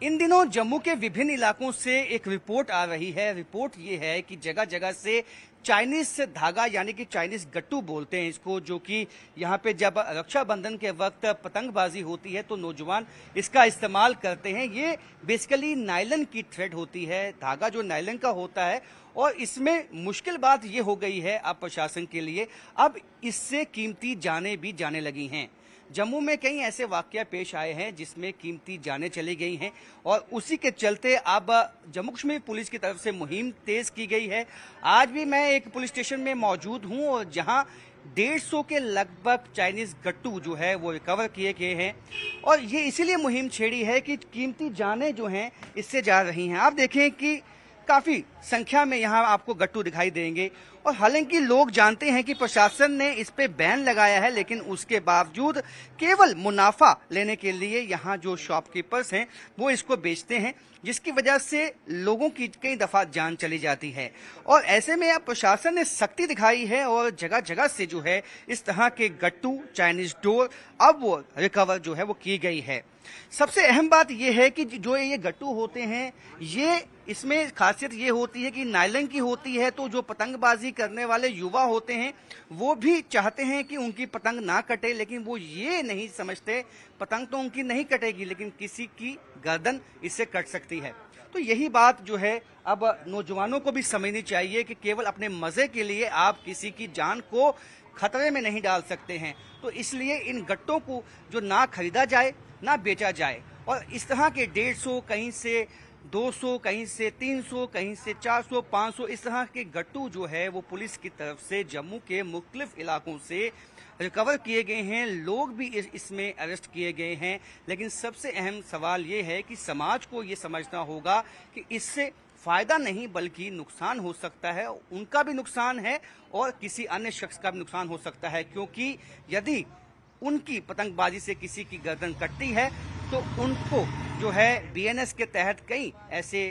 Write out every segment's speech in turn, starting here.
इन दिनों जम्मू के विभिन्न इलाकों से एक रिपोर्ट आ रही है। रिपोर्ट ये है कि जगह जगह से चाइनीज से धागा यानी कि चाइनीज गट्टू बोलते हैं इसको, जो कि यहाँ पे जब रक्षाबंधन के वक्त पतंगबाजी होती है तो नौजवान इसका इस्तेमाल करते हैं। ये बेसिकली नायलन की थ्रेड होती है, धागा जो नायलन का होता है। और इसमें मुश्किल बात ये हो गई है अब प्रशासन के लिए, अब इससे कीमती जानें भी जाने लगी हैं। जम्मू में कई ऐसे वाकया पेश आए हैं जिसमें कीमती जानें चली गई हैं और उसी के चलते अब जम्मू कश्मीर पुलिस की तरफ से मुहिम तेज की गई है। आज भी मैं एक पुलिस स्टेशन में मौजूद हूं और जहां 150 के लगभग चाइनीज गट्टू जो है वो रिकवर किए गए हैं और ये इसीलिए मुहिम छेड़ी है कि कीमती जानें जो हैं इससे जा रही हैं। आप देखें कि काफी संख्या में यहाँ आपको गट्टू दिखाई देंगे और हालांकि लोग जानते हैं कि प्रशासन ने इस पे बैन लगाया है, लेकिन उसके बावजूद केवल मुनाफा लेने के लिए यहाँ जो शॉपकीपर्स हैं वो इसको बेचते हैं, जिसकी वजह से लोगों की कई दफा जान चली जाती है। और ऐसे में अब प्रशासन ने सख्ती दिखाई है और जगह जगह से जो है इस तरह के गट्टू चाइनीज डोर अब वो रिकवर जो है वो की गई है। सबसे अहम बात यह है कि जो ये गट्टू होते हैं ये इसमें खासियत ये होती है कि नायलन की होती है, तो जो पतंगबाजी करने वाले युवा होते हैं वो भी चाहते हैं कि उनकी पतंग ना कटे, लेकिन वो ये नहीं समझते पतंग तो उनकी नहीं कटेगी लेकिन किसी की गर्दन इससे कट सकती है। तो यही बात जो है अब नौजवानों को भी समझनी चाहिए कि केवल अपने मजे के लिए आप किसी की जान को खतरे में नहीं डाल सकते हैं। तो इसलिए इन गट्टों को जो ना खरीदा जाए ना बेचा जाए। और इस तरह के 150 कहीं से 200 कहीं से 300 कहीं से 400 500 इस तरह के गट्टू जो है वो पुलिस की तरफ से जम्मू के मुख्तलिफ इलाकों से रिकवर किए गए हैं। लोग भी इसमें अरेस्ट किए गए हैं। लेकिन सबसे अहम सवाल ये है कि समाज को ये समझना होगा कि इससे फायदा नहीं बल्कि नुकसान हो सकता है। उनका भी नुकसान है और किसी अन्य शख्स का भी नुकसान हो सकता है, क्योंकि यदि उनकी पतंगबाजी से किसी की गर्दन कटती है तो उनको जो है बीएनएस के तहत कई ऐसे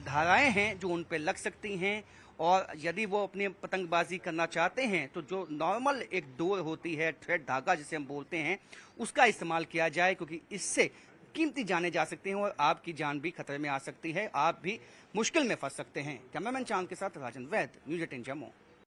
धाराएं हैं जो उन पर लग सकती हैं। और यदि वो अपनी पतंगबाजी करना चाहते हैं तो जो नॉर्मल एक डोर होती है, थ्रेड धागा जिसे हम बोलते हैं, उसका इस्तेमाल किया जाए, क्योंकि इससे कीमती जाने जा सकती हैं और आपकी जान भी खतरे में आ सकती है, आप भी मुश्किल में फंस सकते हैं। कैमरामैन चांद के साथ राजन वैद, न्यूज़ 18 जम्मू।